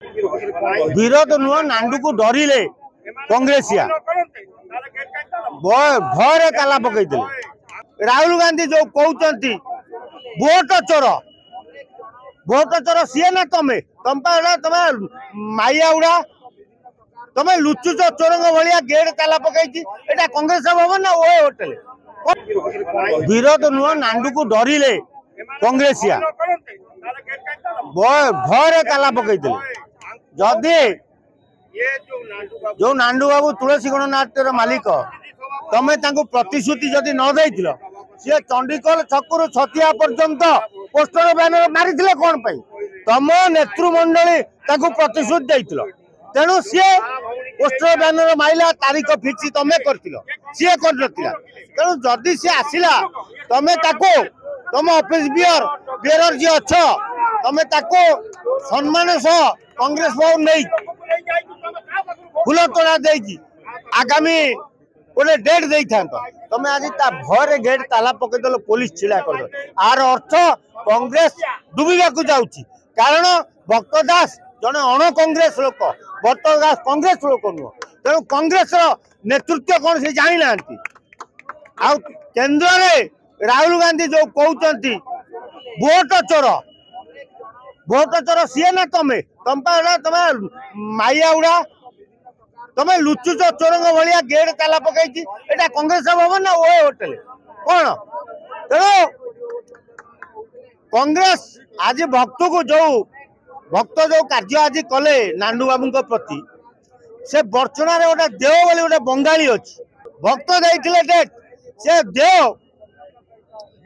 विरोध नुह नांडू को डरिले कांग्रेसिया भय ताला पकई राहुल गांधी जो कहते भोट चोर सी ना तमें तुम माइया उड़ा तमें लुचुच चोर भाया गेट ताला पकई कांग्रेस भवन ना ओ होटेल विरोध नुह नांडू को डरिले कांग्रेसिया भय ताला पकई जदि जो नांडू बाबू तुलसी गणनाट्यर मालिक तमें प्रतिश्रुति जदि न देथिल सी चंडीगढ़ छकु छतिया पर्यंत पोस्टर बैनर मारी कौन पाई तम नेतृमंडली प्रतिश्रुति देथिल तेणु सी पोस्टर बैनर माइला तारीख फिक्स तमें कर सी कर तेणु जदि सी आसला तमें तुम ऑफिस बियर जी अच्छ तमें सम्मान सह कांग्रेस भवन नहीं फूल तोड़ा देगी आगामी गोटे डेट दे था तमें आज भय गेट ताला पकईदेल पुलिस छिड़ा कर आर अर्थ कांग्रेस डुबा जाऊँगी कारण भक्त दास जड़े अण कांग्रेस लोक भक्त दास कांग्रेस लोक नुह तेणु कांग्रेस नेतृत्व कौन से जानी ना केन्द्र में राहुल गांधी जो कहते भोट चोर सी ना तमें तुम माइया उड़ा तमें लुचुच चोर भाया गेट ताला पकई कांग्रेस भवन ना ओ होटेल कौन तेणु कांग्रेस आज भक्त जो कार्य आज कले नांडू बाबू प्रति से बर्चना गोटे देव बोली गोटे बंगाली अच्छी भक्त देते डेट से देव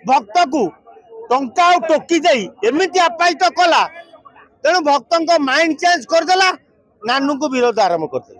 भक्त को टंका टोकी एमती आपायित कला तेणु भक्त माइंड चेंज करदेला नानू को विरोध आरंभ कर